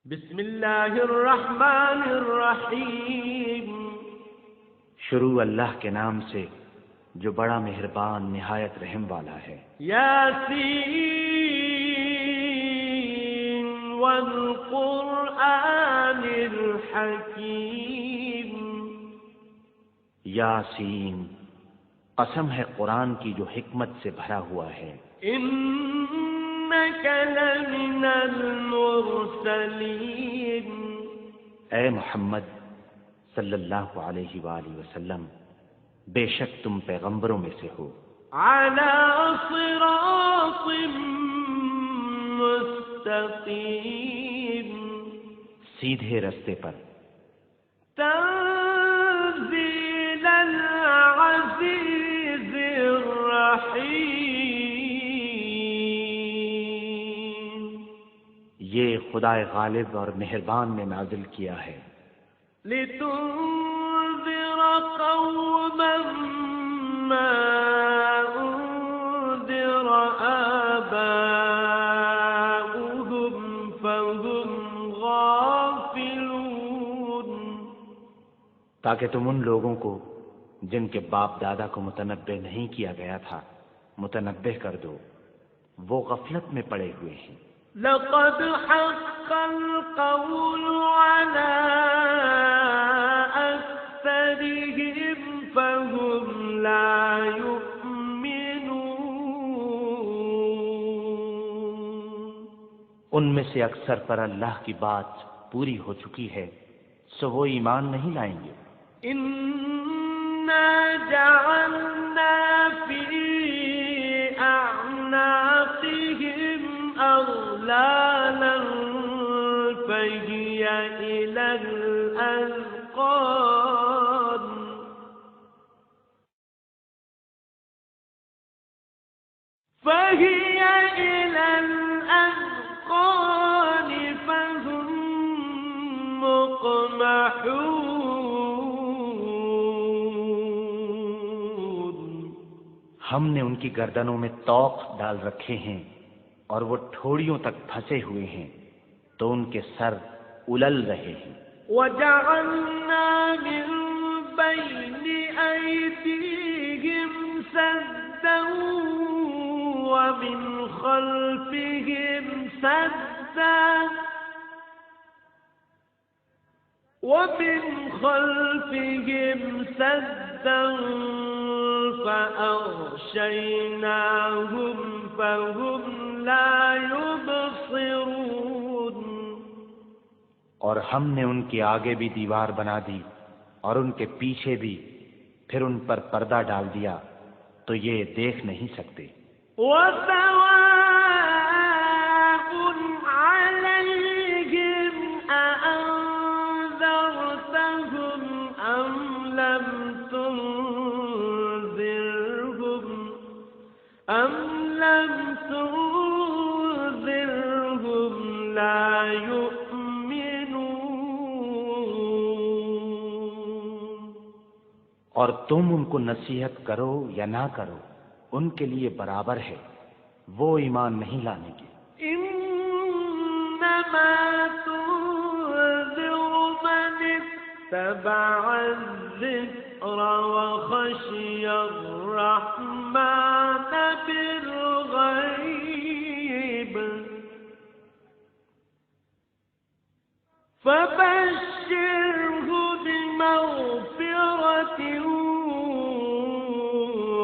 بسم اللہ الرحمن الرحیم۔ شروع اللہ کے نام سے جو بڑا مہربان نہایت رحم والا ہے۔ یاسین والقرآن الحکیم۔ یاسین، قسم ہے قرآن کی جو حکمت سے بھرا ہوا ہے۔ انک لمن المرسلین۔ اے محمد صلی اللہ علیہ وآلہ وسلم، بے شک تم پیغمبروں میں سے ہو۔ علی صراط مستقیم۔ سیدھے رستے پر۔ تنزیل العزیز الرحیم۔ یہ خدائے غالب اور مہربان نے نازل کیا ہے۔ لتنذر قوما ما انذر آباؤهم فهم غافلون۔ تاکہ تم ان لوگوں کو جن کے باپ دادا کو متنبہ نہیں کیا گیا تھا متنبہ کر دو، وہ غفلت میں پڑے ہوئے ہیں۔ لقد حق القول على أكثرهم فهم لا يؤمنون۔ ان میں سے اکثر پر اللہ کی بات پوری ہو چکی ہے، سو وہ ایمان نہیں لائیں گے۔ إنا جعلنا في أعناقهم أغلالا فهي إلى الأذقان فهم مقمحون۔ ہم نے ان کی گردنوں میں طوق ڈال رکھے ہیں اور وہ ٹھوڑیوں تک پھنسے ہوئے ہیں، تو ان کے سر الل رہے ہیں۔ وجعلنا من بين أيديهم سدا ومن خلفهم سدا فأغشيناهم فهم لا يبصرون۔ اور ہم نے ان کے آگے بھی دیوار بنا دی اور ان کے پیچھے بھی، پھر ان پر پردہ ڈال دیا تو یہ دیکھ نہیں سکتے۔ وسواء عليهم أأنذرتهم أم لم تنذرهم لا يؤمنون۔ اور تم ان کو نصیحت کرو یا نہ کرو، ان کے لیے برابر ہے، وہ ایمان نہیں لانے گے۔ انما تنذر من اتبع الذکر وخشی الرحمن بالغیب فبشره بمغفرة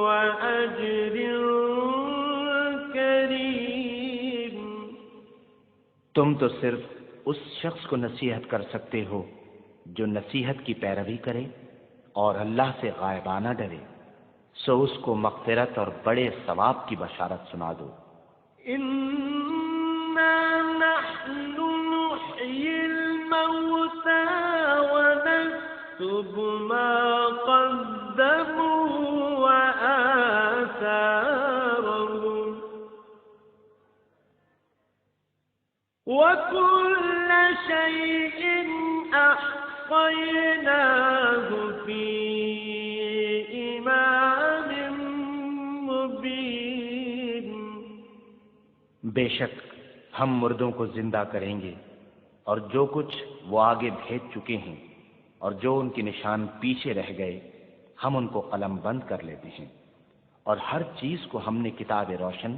وأجر کریم۔ تم تو صرف اس شخص کو نصیحت کر سکتے ہو جو نصیحت کی پیروی کرے اور اللہ سے غائبانہ ڈرے، سو اس کو مغفرت اور بڑے ثواب کی بشارت سنا دو۔ انا نحن نحيي الموتى ونكتب ما قدموا وآثارهم وكل شيء أحصيناه في إمام مبين۔ بے شک ہم مردوں کو زندہ کریں گے اور جو کچھ وہ آگے بھیج چکے ہیں اور جو ان کے نشان پیچھے رہ گئے ہم ان کو قلم بند کر لیتے ہیں، اور ہر چیز کو ہم نے کتاب روشن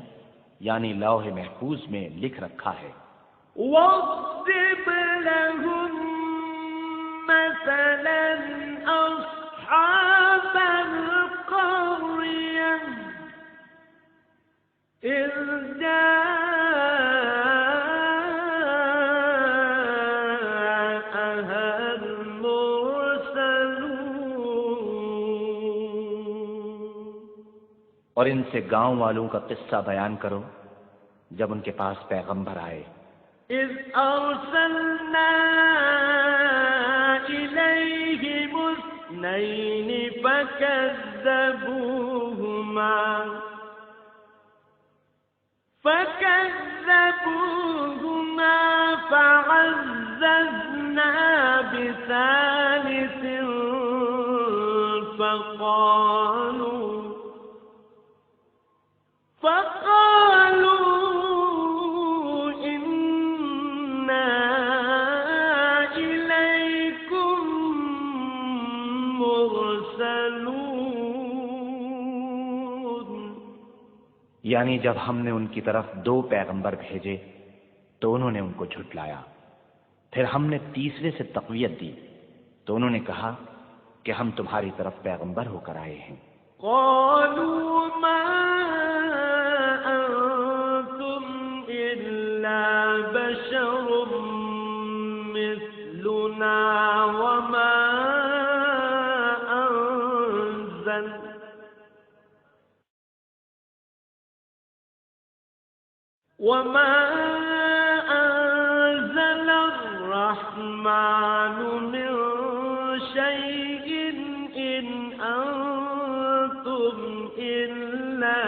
یعنی لوح محفوظ میں لکھ رکھا ہے۔ واضرب لهم مثلا أصحاب القرية إذ جاءها المرسلون، اور ان سے گاؤں والوں کا قصہ بیان کرو جب ان کے پاس پیغمبر آئے۔ إذ أرسلنا إليهم اثنين فكذبوهما فعززنا بثالث فقالوا إنا إليكم مرسلون، یعنی جب ہم نے ان کی طرف 2 پیغمبر بھیجے تو انہوں نے ان کو جھٹلایا، پھر ہم نے تیسرے سے تقویت دی تو انہوں نے کہا کہ ہم تمہاری طرف پیغمبر ہو کر آئے ہیں۔ قالوا ما أنتم إلا بشر مثلنا وما أنزل الرحمن من شيء إن أنتم إلا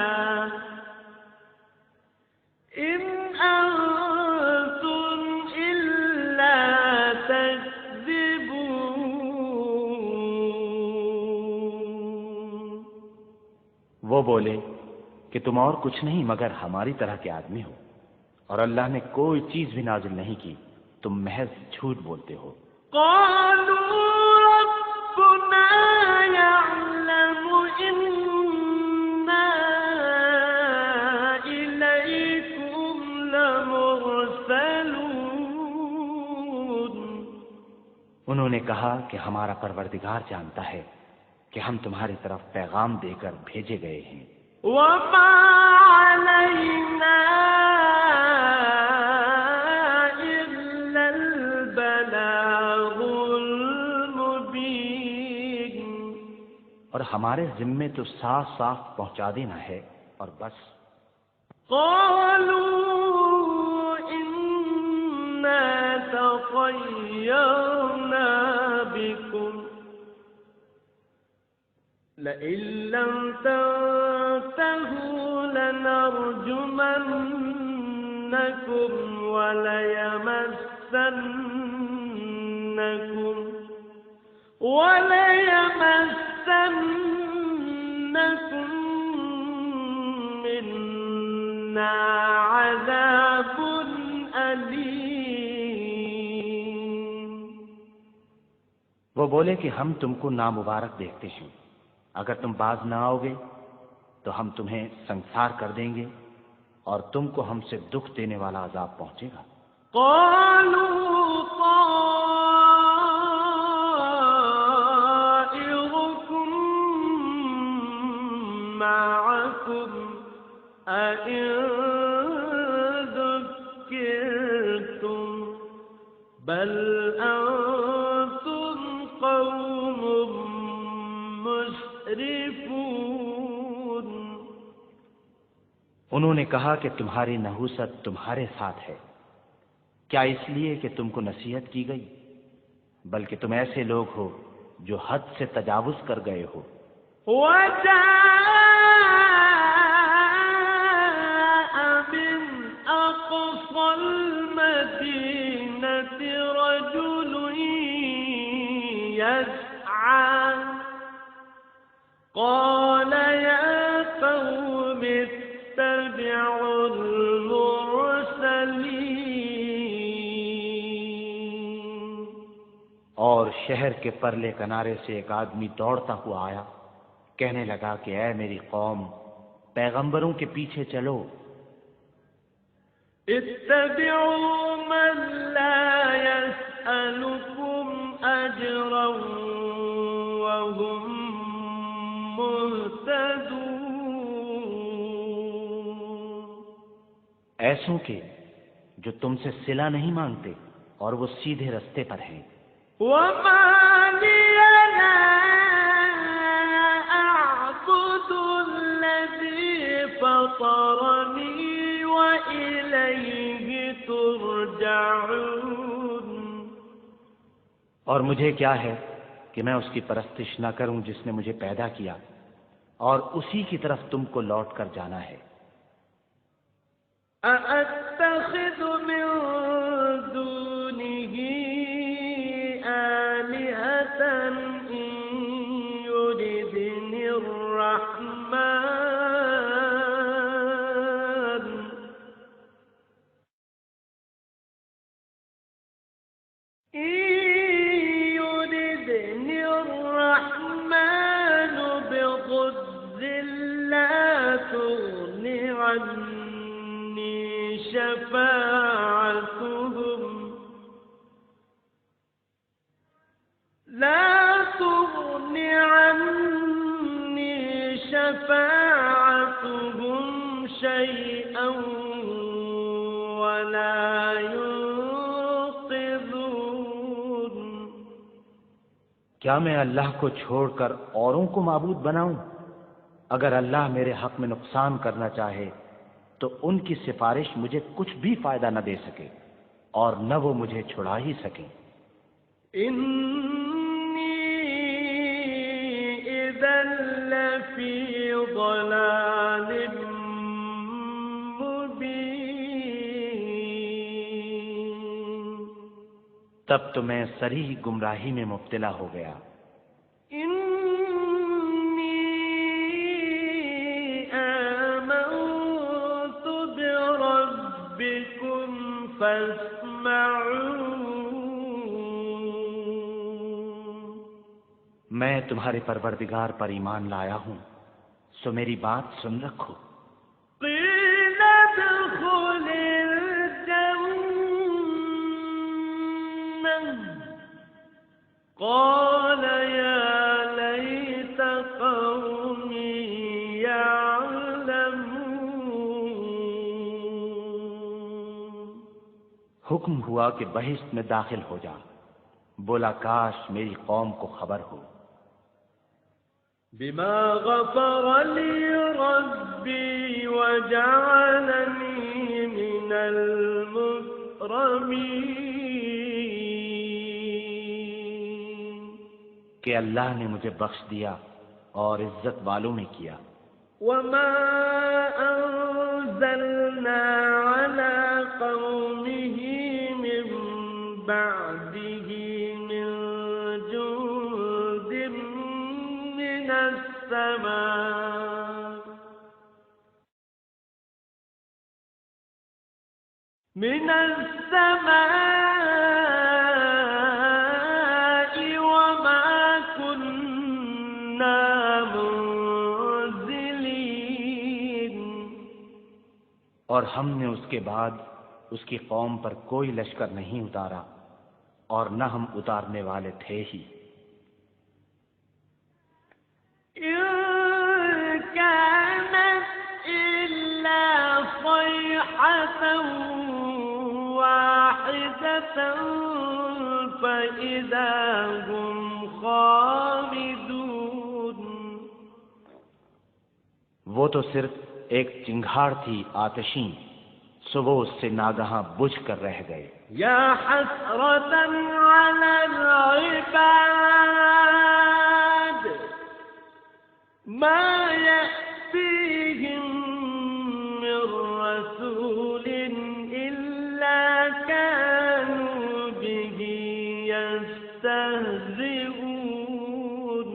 تكذبون۔ وہ بولے کہ تم اور کچھ نہیں مگر ہماری طرح کے آدمی ہو، اور اللہ نے کوئی چیز بھی نازل نہیں کی، تم محض جھوٹ بولتے ہو۔ قالوا ربنا يعلم إنا إليكم لمرسلون، انہوں نے کہا کہ ہمارا پروردگار جانتا ہے کہ ہم تمہاری طرف پیغام دے کر بھیجے گئے ہیں۔ وما علينا إلا البلاغ المبين، اور ہمارے ذمے تو صاف صاف پہنچا دینا ہے اور بس۔ قالوا إنا تطيرنا بكم لئن لم تنتهوا لنرجمنكم وليمسنكم منا عذاب أليم۔ وہ بولے کہ ہم تم کو نامبارک دیکھتے ہیں، اگر تم باز نہ آؤ گے تو ہم تمہیں سنسار کر دیں گے اور تم کو ہم سے دکھ دینے والا عذاب پہنچے گا۔ قالوا طائركم معكم أئن ذكرتم بل أنتم قوم مسرفون۔ انہوں نے کہا کہ تمہاری نحوست تمہارے ساتھ ہے، کیا اس لیے کہ تم کو نصیحت کی گئی؟ بلکہ تم ایسے لوگ ہو جو حد سے تجاوز کر گئے ہو۔ وجاء من أقصى المدينة رجل يسعى قال يا قوم اتبعوا المرسلين۔ اور شہر کے پرلے کنارے سے ایک آدمی دوڑتا ہوا آیا، کہنے لگا کہ اے میری قوم، پیغمبروں کے پیچھے چلو، اتبعوا من لا يسألكم أجرا وهم مهتدون، ایسوں کے جو تم سے صلہ نہیں مانگتے اور وہ سیدھے رستے پر ہیں۔ وما لي لا أعبد الذي فطرني وإليه ترجعون، اور مجھے کیا ہے کہ میں اس کی پرستش نہ کروں جس نے مجھے پیدا کیا، اور اسی کی طرف تم کو لوٹ کر جانا ہے۔ أأتخذ من دونه آلهة إن يردني الرحمن بضر لا تغن عني شفاعتهم شيئا ولا ينقذون، کیا میں اللہ کو چھوڑ کر اوروں کو معبود بناؤں؟ اگر اللہ میرے حق میں نقصان کرنا چاہے تو ان کی سفارش مجھے کچھ بھی فائدہ نہ دے سکے اور نہ وہ مجھے چھڑا ہی سکیں۔ إني إذا لفي ضلال مبين، تب تو میں صریح گمراہی میں مبتلا ہو گیا۔ إني آمنت بربكم فاسمعون، میں تمہارے پروردگار پر ایمان لایا ہوں، سو میری بات سن رکھو۔ قيل ادخل الجنة قال يا ليت قومي يعلمون، حکم ہوا کہ بہشت میں داخل ہو جا، بولا کاش میری قوم کو خبر ہو۔ بما غفر لي ربي وجعلني من المكرمين، کہ اللہ نے مجھے بخش دیا اور عزت والوں میں کیا۔ وما أنزلنا على قومه من بعده من جند من السماء وما كنا منزلين، اور ہم نے اس کے بعد اس کی قوم پر کوئی لشکر نہیں اتارا اور نہ ہم اتارنے والے تھے ہی۔ إن كانت إلا صيحة واحدة فإذا هم خامدون، وہ تو صرف ایک چنگھاڑ تھی آتشیں، سو وہ اس سے ناگہاں بجھ کر رہ گئے۔ يا حسرة على العباد ما يأتيهم من رسول إلا كانوا به يستهزئون،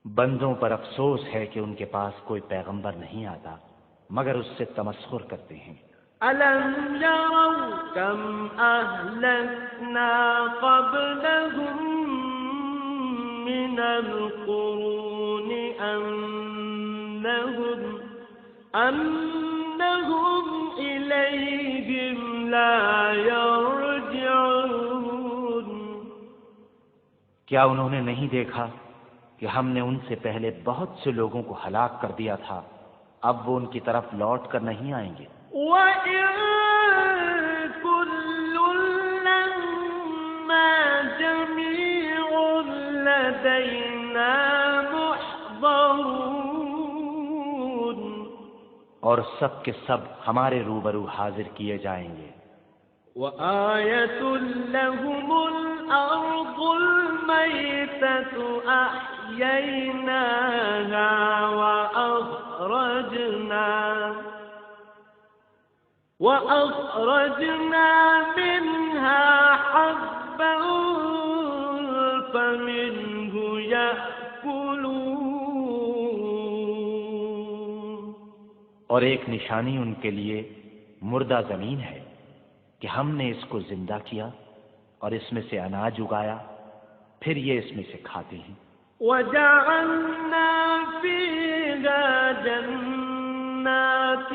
بندوں پر افسوس ہے کہ ان کے پاس کوئی پیغمبر نہیں آتا مگر اس سے تمسخر کرتے ہیں۔ ألم يروا كم أهلكنا قبلهم من القرون أنهم إليهم لا يرجعون. کیا انہوں نے نہیں دیکھا کہ ہم نے ان سے پہلے بہت سے لوگوں کو ہلاک کر دیا تھا، اب وہ ان کی طرف لوٹ کر نہیں آئیں گے. وَإِن كُلٌّ لَّمَّا جَمِيعٌ لَّدَيْنَا مُحْضَرُونَ. اور سب کے سب ہمارے روبرو حاضر کیے جائیں گے. وَآيَةٌ لَّهُمُ الْأَرْضُ الْمَيْتَةُ أَحْيَيْنَاهَا وَأَخْرَجْنَا مِنْهَا حَبًّا فَمِنْهُ يَأْكُلُونَ. اور ایک نشانی ان کے لیے مردہ زمین ہے کہ ہم نے اس کو زندہ کیا اور اس میں سے اناج اگایا، پھر یہ اس میں سے کھاتے ہیں. وَجَعَلْنَا فِيهَا جَنَّاتٍ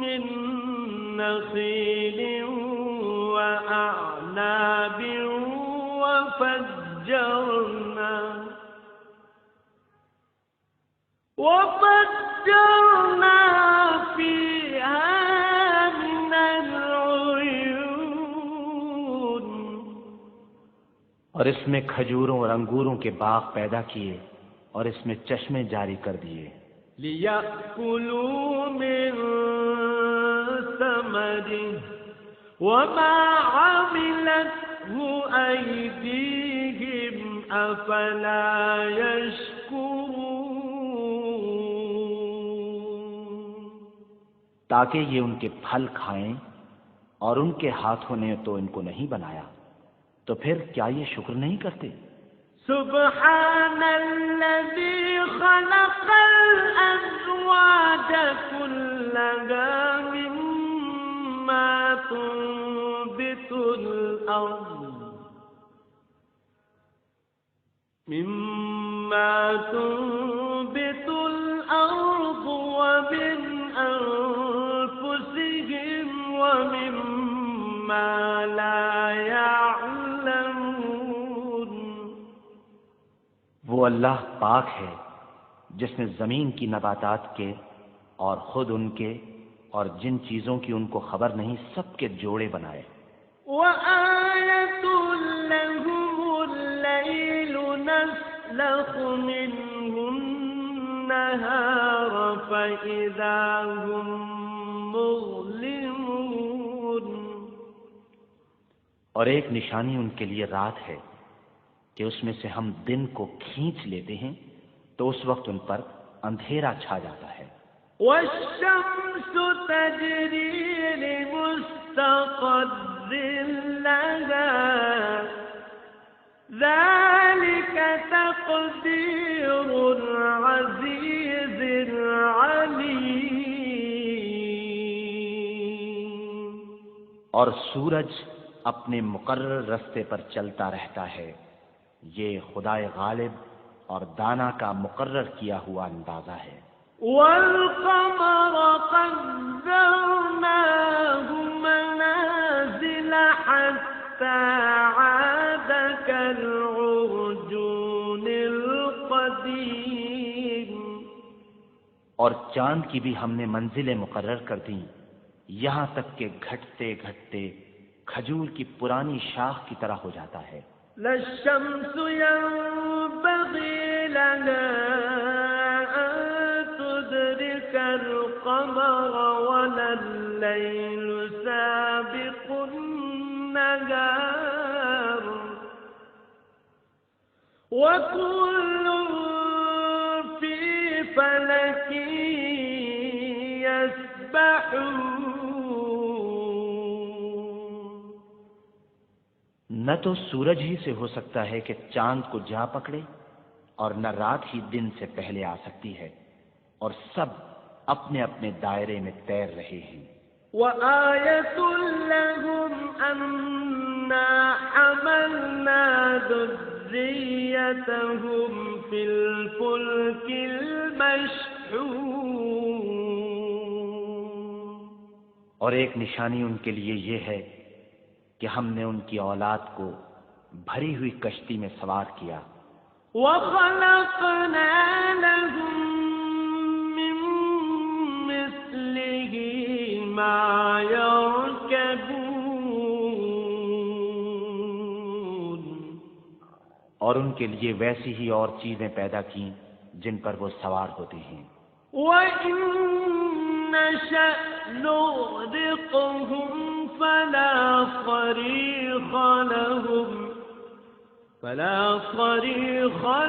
مِّن نَّخِيلٍ وَأَعْنَابٍ وَفَجَّرْنَا فِيهَا مِنَ الْعُيُونِ. اور اس میں کھجوروں اور انگوروں کے باغ پیدا کیے اور اس میں چشمے جاری کر دیے. لِيَأْكُلُوا مِن ثَمَرِهِ وَمَا عَمِلَتْهُ أَيْدِيهِمْ أَفَلَا يَشْكُرُونَ. تاکہ یہ ان کے پھل کھائیں، اور ان کے ہاتھوں نے تو ان کو نہیں بنایا، تو پھر کیا یہ شکر نہیں کرتے؟ سبحان الذي خلق الأزواج كلها مما تنبت الأرض ومن أنفسهم ومما لا يعلمون. وہ اللہ پاک ہے جس نے زمین کی نباتات کے اور خود ان کے اور جن چیزوں کی ان کو خبر نہیں سب کے جوڑے بنائے. وَآيَةٌ لَّهُمُ اللَّيْلُ نَسْلَخُ مِنْهُ النَّهَارَ فَإِذَا هُم مُظْلِمُونَ. اور ایک نشانی ان کے لیے رات ہے کہ اس میں سے ہم دن کو کھینچ لیتے ہیں تو اس وقت ان پر اندھیرا چھا جاتا ہے. وَالشَّمْسُ تَجْرِي لِمُسْتَقَرٍّ لَهَا ذَلِكَ تَقْدِيرُ الْعَزِيزِ الْعَلِيمِ. اور سورج اپنے مقرر رستے پر چلتا رہتا ہے، یہ خدائے غالب اور دانا کا مقرر کیا ہوا اندازہ ہے. وَالْقَمَرَ قَدَّرْنَاهُ مَنَازِلَ حَتَّى عَادَ كَالْعُرْجُونِ الْقَدِيمِ. اور چاند کی بھی ہم نے منزلیں مقرر کر دیں، یہاں تک کہ گھٹتے گھٹتے کھجور کی پرانی شاخ کی طرح ہو جاتا ہے. لَا الشَّمْسُ يَنبَغِي لَهَا أَن تُدْرِكَ الْقَمَرَ وَلَا اللَّيْلُ سَابِقُ النَّهَارِ وَكُلٌّ فِي فَلَكٍ يَسْبَحُونَ. نہ تو سورج ہی سے ہو سکتا ہے کہ چاند کو جا پکڑے، اور نہ رات ہی دن سے پہلے آ سکتی ہے، اور سب اپنے اپنے دائرے میں تیر رہے ہیں. وآية لهم أنا حملنا ذريتهم في الفلك المشحون، اور ایک نشانی ان کے لیے یہ ہے کہ ہم نے ان کی اولاد کو بھری ہوئی کشتی میں سوار کیا، وخلقنا لهم من مثله ما يركبون، اور ان کے لیے ویسی ہی اور چیزیں پیدا کیں جن پر وہ سوار ہوتے ہیں، وَإِن نَّشَأْ نُغْرِقْهُمْ فَلَا صَرِيخَ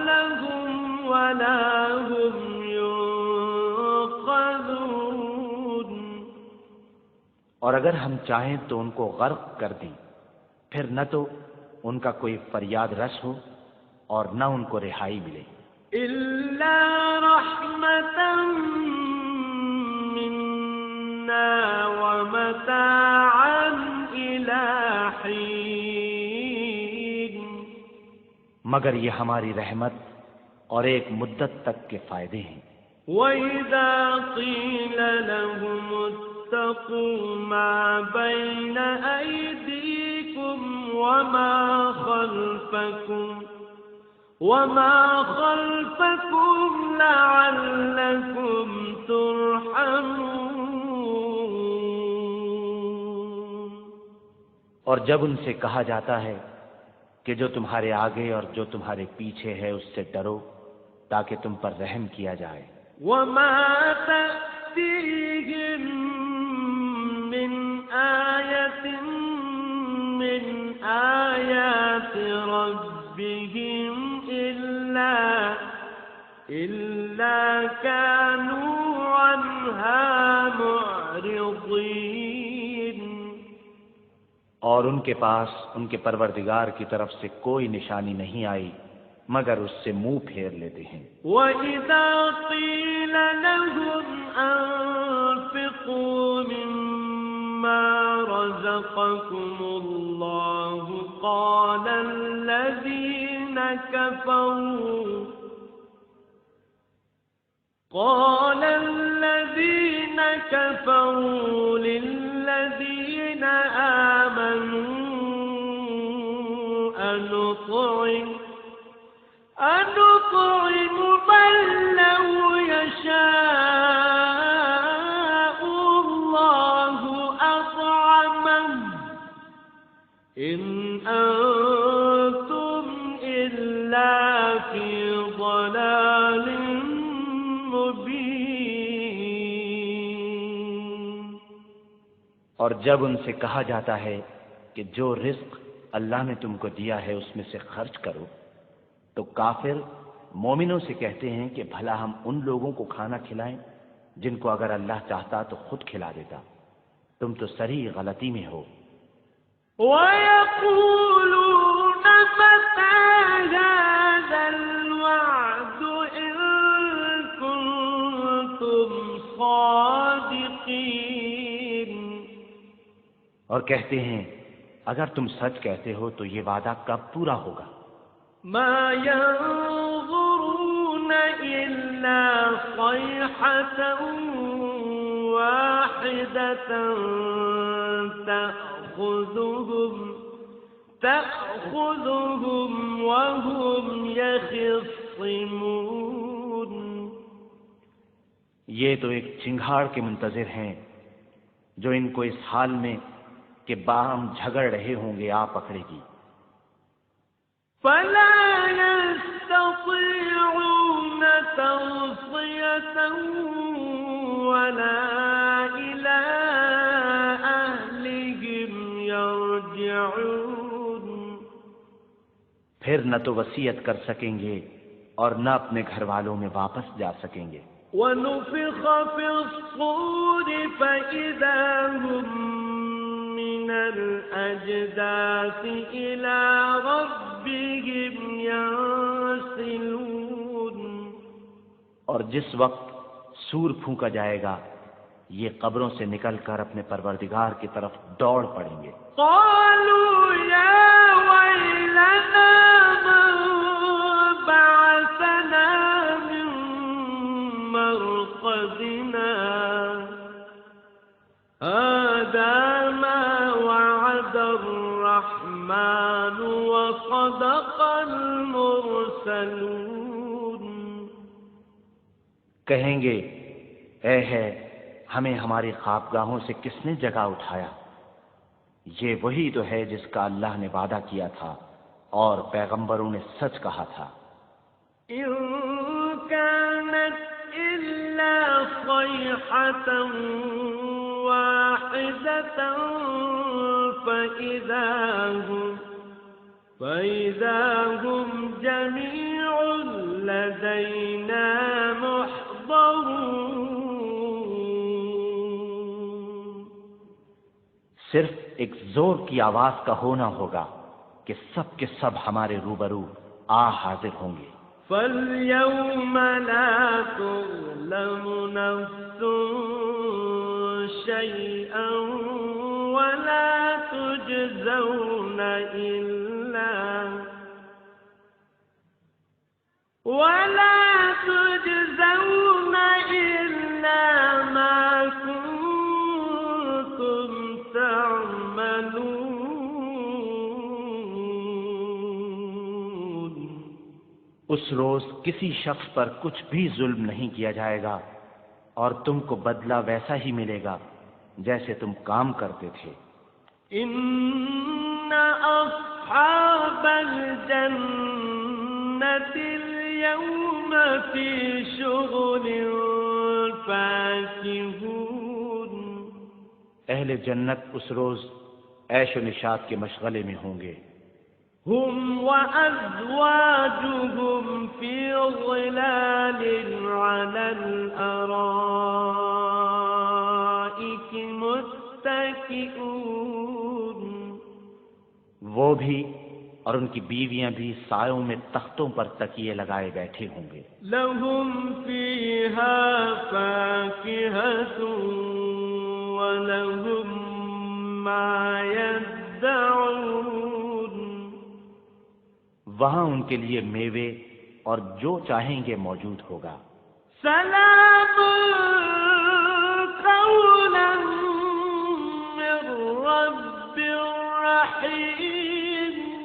لَهُمْ وَلَا هُمْ يُنقَذُونَ، اور اگر ہم چاہیں تو ان کو غرق کر دیں، پھر نہ تو ان کا کوئی فریاد رس ہو اور نہ ان کو رہائی ملے، إِلَّا رَحْمَةً مِنَّا وَمَتَاعًا إِلَىٰ حِينٍ، مگر یہ ہماری رحمت اور ایک مدت تک کے فائدے ہیں۔ وَإِذَا قِيلَ لَهُمُ اتَّقُوا مَا بَيْنَ أَيْدِيكُمْ وَمَا خَلْفَكُمْ لَعَلَّكُمْ تُرْحَمُونَ، اور جب ان سے کہا جاتا ہے کہ جو تمہارے آگے اور جو تمہارے پیچھے ہے اس سے ڈرو تاکہ تم پر رحم کیا جائے، وَمَا تَأْتِيهِم مِّنْ آيَةٍ مِّنْ آيَاتِ رَبِّهِمْ إِلَّا كَانُوا عَنْهَا مُعْرِضِينَ، اور ان کے پاس ان کے پروردگار کی طرف سے کوئی نشانی نہیں آئی مگر اس سے منہ پھیر لیتے ہیں۔ وَإِذَا قِيلَ لَهُمْ أَنفِقُوا مِمَّا رَزَقَكُمُ اللَّهُ قَالَ الَّذِينَ كَفَرُوا لِلَّذِينَ آمَنُوا أَنُطْعِمُ مَن لَّوْ يَشَاءُ اللَّهُ أَطْعَمَهُ إِنْ أَنتُمْ إِلَّا فِي ضَلَالٍ مُّبِينٍ، اور جب ان سے کہا جاتا ہے کہ جو رزق اللہ نے تم کو دیا ہے اس میں سے خرچ کرو، تو کافر مومنوں سے کہتے ہیں کہ بھلا ہم ان لوگوں کو کھانا کھلائیں جن کو اگر اللہ چاہتا تو خود کھلا دیتا، تم تو صریح غلطی میں ہو۔ وَيَقُولُونَ مَتَىٰ هَٰذَا الْوَعْدُ إِن كُنتُمْ صَادِقِينَ، اور کہتے ہیں اگر تم سچ کہتے ہو تو یہ وعدہ کب پورا ہوگا؟ مَا يَنظُرُونَ إِلَّا صَيْحَةً وَاحِدَةً تَأْخُذُهُمْ وَهُمْ يَخِصِّمُونَ، یہ تو ایک چنگھاڑ کے منتظر ہیں جو ان کو اس حال میں کہ باہم جھگڑ رہے ہوں گے آ پکڑے گی۔ فَلَا يَسْتَطِيعُونَ تَوْصِيَةً وَلَا إِلَىٰ أَهْلِهِمْ يَرْجِعُونَ، پھر نہ تو وصیت کر سکیں گے اور نہ اپنے گھر والوں میں واپس جا سکیں گے۔ وَنُفِخَ فِي الصُّورِ فَإِذَا هُم مِّنَ الْأَجْدَاثِ إِلَىٰ رَبِّهِمْ يَنسِلُونَ، اور جس وقت سور پھونکا جائے گا یہ قبروں سے نکل کر اپنے پروردگار کی طرف دوڑ پڑیں گے۔ قالوا يا ويلنا من بعثنا من مرقدنا هذا ما وعد الرحمن وصدق المرسلون۔ کہیں گے اے ہے ہمیں ہماری خوابگاہوں سے کس نے جگہ اٹھایا؟ یہ وہی تو ہے جس کا اللہ نے وعدہ کیا تھا اور پیغمبروں نے سچ کہا تھا۔ إن كانت إلا صيحة واحدة فإذا هم جميع لدينا محضرون۔ صرف ایک زور کی آواز کا ہونا ہوگا کہ سب کے سب ہمارے روبرو آ حاضر ہوں گے۔ فَالْيَوْمَ لَا تُظْلَمُ نَفْسٌ شَيْئًا وَلَا تُجْزَوْنَ إِلَّا مَا كُنتُمْ تَعْمَلُونَ۔ اس روز کسی شخص پر کچھ بھی ظلم نہیں کیا جائے گا اور تم کو بدلہ ویسا ہی ملے گا جیسے تم کام کرتے تھے۔ إِنَّ أَصْحَابَ الْجَنَّةِ الْيَوْمَ فِي شُغُلٍ فَاكِهُونَ۔ اہل جنت اس روز عیش و نشاط کے مشغلے میں ہوں گے۔ هُمْ وَأَزْوَاجُهُمْ فِي ظِلَالٍ عَلَى الْأَرَائِكِ مُتَّكِئُونَ۔ وہ بھی اور ان کی بیویاں بھی سایوں میں تختوں پر تکیے لگائے بیٹھے ہوں گے۔ لَهُمْ فِيهَا فَاكِهَةٌ وَلَهُمْ مَا يَدَّعُونَ۔ وہاں ان کے لیے میوے اور جو چاہیں گے موجود ہوگا۔ سلام قولا من رب رحیم۔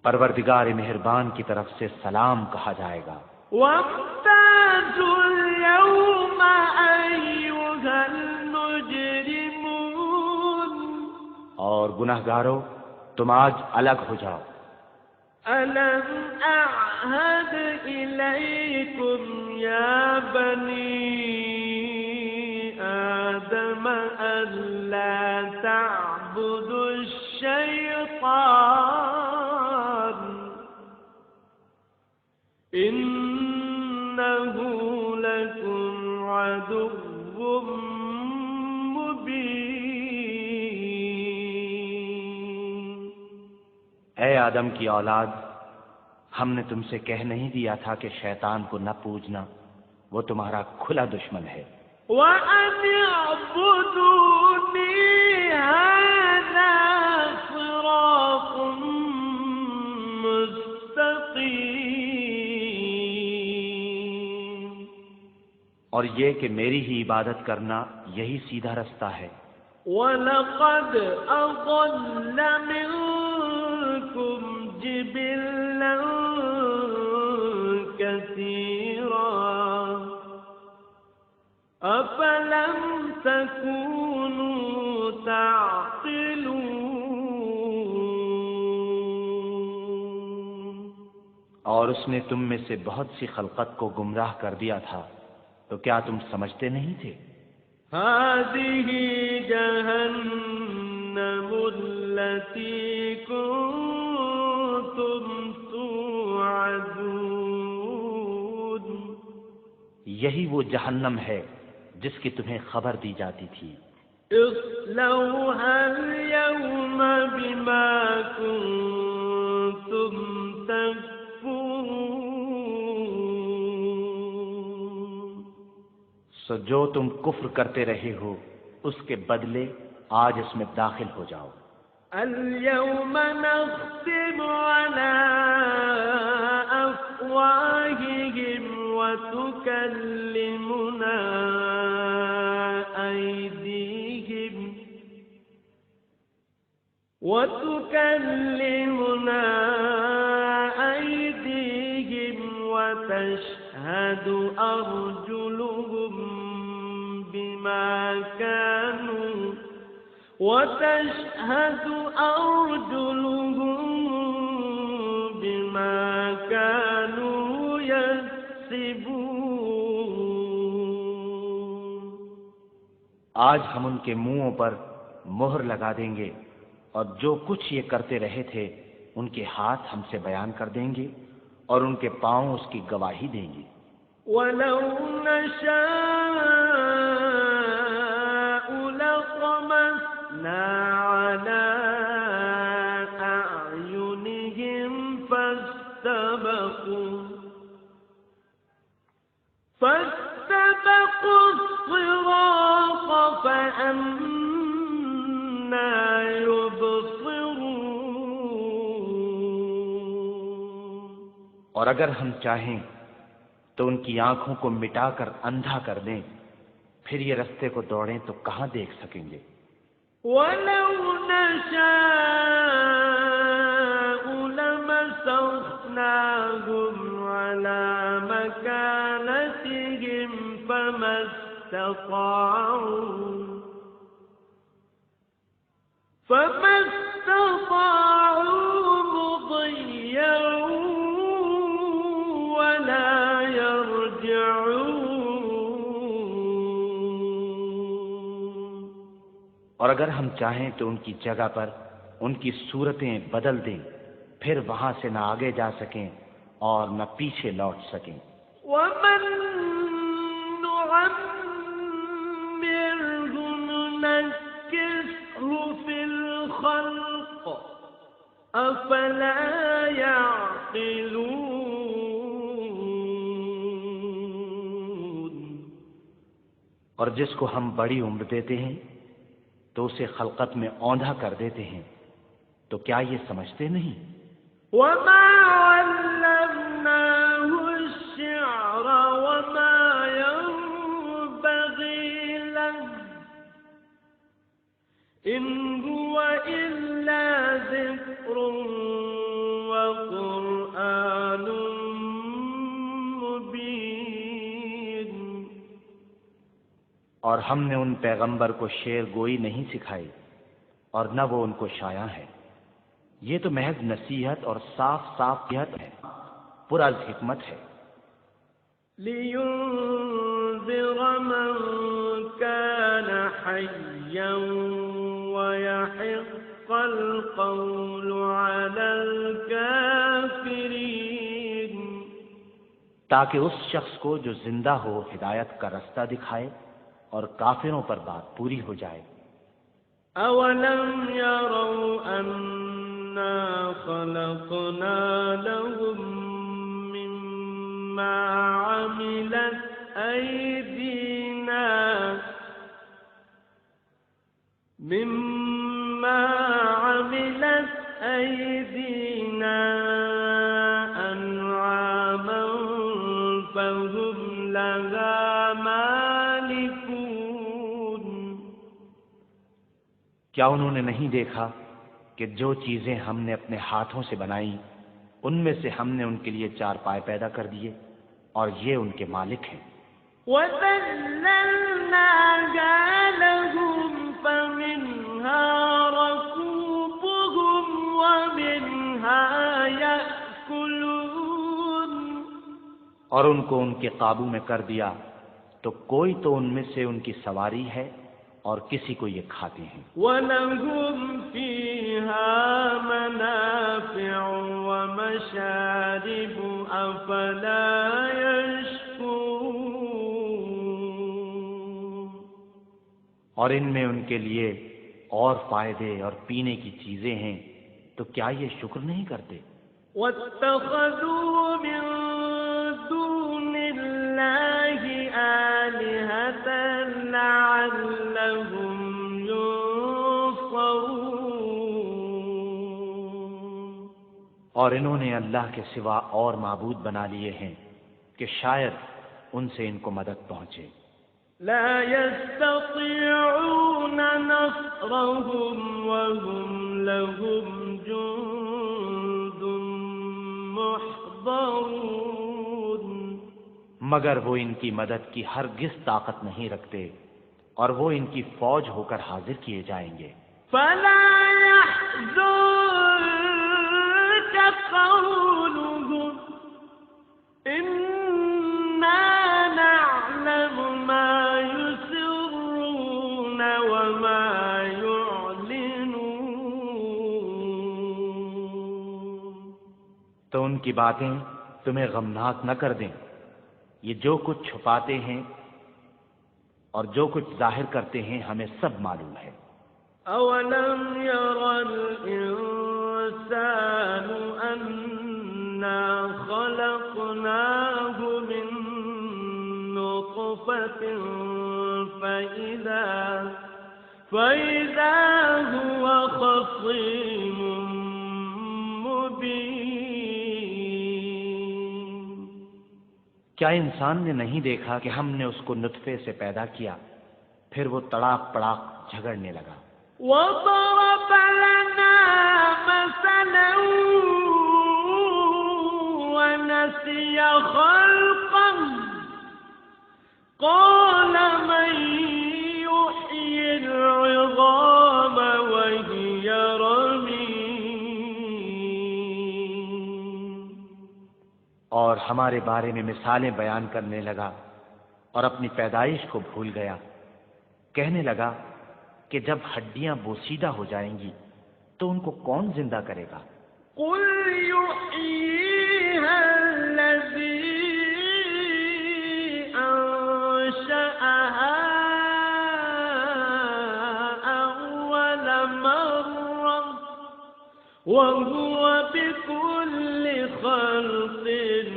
پروردگار مہربان کی طرف سے سلام کہا جائے گا۔ وامتازوا اليوم أيها المجرمون۔ اور گناہگارو تم آج الگ ہو جاؤ۔ ألم أعهد إليكم يا بني آدم ألا تعبدوا الشيطان إنه لكم عدو مبين۔ اے آدم کی اولاد، ہم نے تم سے کہہ نہیں دیا تھا کہ شیطان کو نہ پوجنا، وہ تمہارا کھلا دشمن ہے۔ وَأَنِ اعْبُدُونِي هَذَا صِرَاطٌ مُسْتَقِيمٌ۔ اور یہ کہ میری ہی عبادت کرنا یہی سیدھا رستہ ہے۔ وَلَقَدْ أَضَلَّ مِنكُمْ جِبِلًّا كَثِيرًا أَفَلَمْ تَكُونُوا تَعْقِلُونَ۔ اور اس نے تم میں سے بہت سی خلقت کو گمراہ کر دیا تھا، تو کیا تم سمجھتے نہیں تھے؟ هذه جهنم التي كنتم توعدون۔ یہی وہ جہنم ہے جس کی تمہیں خبر دی جاتی تھی۔ اصلوها اليوم بما كنتم تكفرون۔ سو جو تم کفر کرتے رہے ہو اس کے بدلے آج اس میں داخل ہو جاؤ. اليوم نختم على أفواههم وتكلمنا أيديهم وتشهد أرجلهم بما كانوا يكسبون. آج ہم ان کے منہوں پر مہر لگا دیں گے اور جو کچھ یہ کرتے رہے تھے ان کے ہاتھ ہم سے بیان کر دیں گے اور ان کے پاؤں اس کی گواہی دیں گے. وَلَوْ نَشَاءُ لَطَمَسْنَا عَلَىٰ أَعْيُنِهِمْ فَاسْتَبَقُوا الصِّرَاطَ فَأَنَّىٰ يُبْصِرُونَ. اور اگر ہم چاہیں تو ان کی آنکھوں کو مٹا کر اندھا کر دیں، پھر یہ رستے کو دوڑیں تو کہاں دیکھ سکیں گے. وَلَوْ نَشَاءُ لَمَسَخْنَاهُمْ عَلَىٰ مَكَانَتِهِمْ فَمَا اسْتَطَاعُوا مُضِيًّا وَلَا يَرْجِعُونَ. اور اگر ہم چاہیں تو ان کی جگہ پر ان کی صورتیں بدل دیں، پھر وہاں سے نہ آگے جا سکیں اور نہ پیچھے لوٹ سکیں. وَمَن نُعَمِّرْهُ نُنَكِّسْهُ فِي الْخَلْقِ أَفَلَا يَعْقِلُونَ. اور جس کو ہم بڑی عمر دیتے ہیں تو اسے خلقت میں اوندھا کر دیتے ہیں، تو کیا یہ سمجھتے نہیں؟ وَمَا عَلَّمْنَاهُ الشِّعْرَ وَمَا يَنبَغِي لَهُ إِنْ هُوَ إِلَّا ذِكْرٌ وَقُرْآنٌ مُبِينٌ. اور ہم نے ان پیغمبر کو شعر گوئی نہیں سکھائی اور نہ وہ ان کو شایع ہے. یہ تو محض نصیحت اور صاف صاف حکمت ہے، پراز حکمت ہے. لِيُنذِرَ مَن كَانَ حَيًّا وَيَحِقَّ الْقَوْلُ عَلَى الْكَافِرِينَ. تاکہ اس شخص کو جو زندہ ہو ہدایت کا رستہ دکھائے اور کافروں پر بات پوری ہو جائے. أَوَلَمْ يَرَوْا أَنَّا خَلَقْنَا لَهُم مِّمَّا عَمِلَتْ أَيْدِينَا أَنْعَامًا فَهُمْ لَهَا مَالِكُونَ. کیا انہوں نے نہیں دیکھا کہ جو چیزیں ہم نے اپنے ہاتھوں سے بنائیں ان میں سے ہم نے ان کے لیے چار پائے پیدا کر دیے اور یہ ان کے مالک ہیں. وَذَلَّلْنَاهَا لَهُمْ فَمِنْهَا رَكُوبُهُمْ وَمِنْهَا يَأْكُلُونَ. اور ان کو ان کے قابو میں کر دیا تو کوئی تو ان میں سے ان کی سواری ہے اور کسی کو یہ کھاتے ہیں. وَلَهُمْ فِيهَا مَنَافِعُ وَمَشَارِبُ أَفَلَا يَشْكُرُونَ. اور ان میں ان کے لیے اور فائدے اور پینے کی چیزیں ہیں، تو کیا یہ شکر نہیں کرتے؟ وَاتَّخَذُوا مِن دُونِ اللَّهِ آلِهَةً لعلهم ينصرون. اور انہوں نے اللہ کے سوا اور معبود بنا لیے ہیں کہ شاید ان سے ان کو مدد پہنچے. لا يستطيعون نصرهم وهم لهم جند محضرون. مگر وہ ان کی مدد کی ہرگز طاقت نہیں رکھتے اور وہ ان کی فوج ہو کر حاضر کیے جائیں گے. فلا يحزنك قولهم إنا نعلم ما يسرون وما يعلنون. تو ان کی باتیں تمہیں غمناک نہ کر دیں. یہ جو کچھ چھپاتے ہیں اور جو کچھ ظاہر کرتے ہیں ہمیں سب معلوم ہے. أولم ير الإنسان أنا خلقناه من نطفة فإذا هو خصيم مبين. کیا انسان نے نہیں دیکھا کہ ہم نے اس کو نطفے سے پیدا کیا پھر وہ تڑاک پڑاک جھگڑنے لگا. وضرب لنا مثلا ونسي خلقا قال من يحيي العظام وهي رميم. اور ہمارے بارے میں مثالیں بیان کرنے لگا اور اپنی پیدائش کو بھول گیا. کہنے لگا کہ جب ہڈیاں بوسیدہ ہو جائیں گی تو ان کو کون زندہ کرے گا؟ قل يحييها الذي أنشأها أول مرة وهو بكل خلق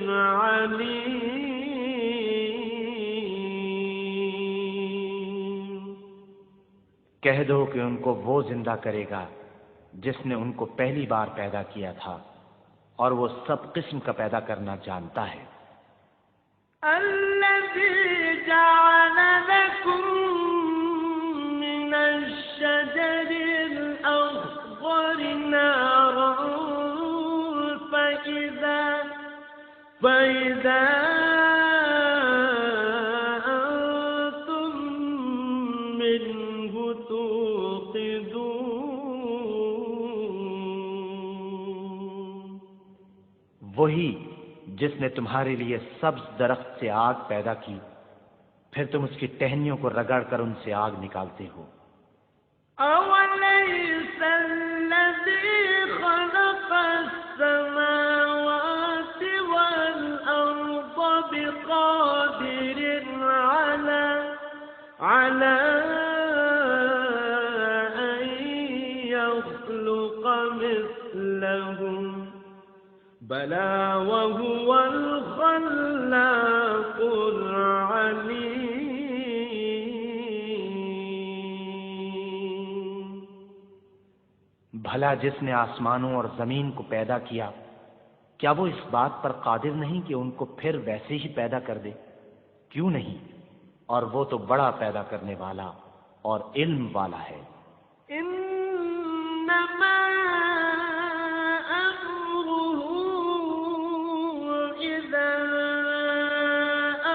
عليم. کہہ دو کہ ان کو وہ زندہ کرے گا جس نے ان کو پہلی بار پیدا کیا تھا اور وہ سب قسم کا پیدا کرنا جانتا ہے. الذي جعل لكم من الشجر الأخضر نارا فإذا أنتم منه توقدون. وہی جس نے تمہارے لیے سبز درخت سے آگ پیدا کی پھر تم اس کی ٹہنیوں کو رگڑ کر ان سے آگ نکالتے ہو. أوليس الذي خلق السماوات والأرض بقادر على أن يخلق مثلهم بلى وهو الخلاق العليم. بھلا جس نے آسمانوں اور زمین کو پیدا کیا کیا وہ اس بات پر قادر نہیں کہ ان کو پھر ویسے ہی پیدا کر دے؟ کیوں نہیں؟ اور وہ تو بڑا پیدا کرنے والا اور علم والا ہے. انما امره اذا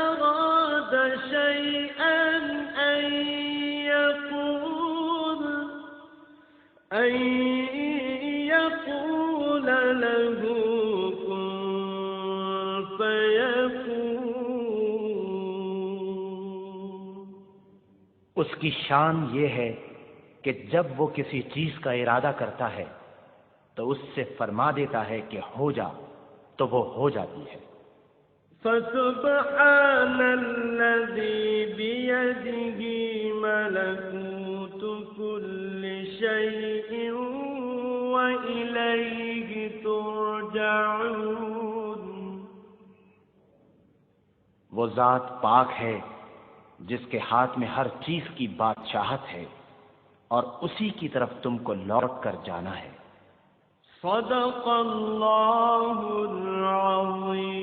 اراد شيئا ان يقول له كن فيكون. اس کی شان یہ ہے کہ جب وہ کسی چیز کا ارادہ کرتا ہے تو اس سے فرما دیتا ہے کہ ہو جا تو وہ ہو جاتی ہے. فسبحان الذي بيده ملكوت كل شيء وإليه ترجعون. وہ ذات پاک ہے جس کے ہاتھ میں ہر چیز کی بادشاہت ہے اور اسی کی طرف تم کو لوٹ کر جانا ہے۔ صدق اللہ العظیم۔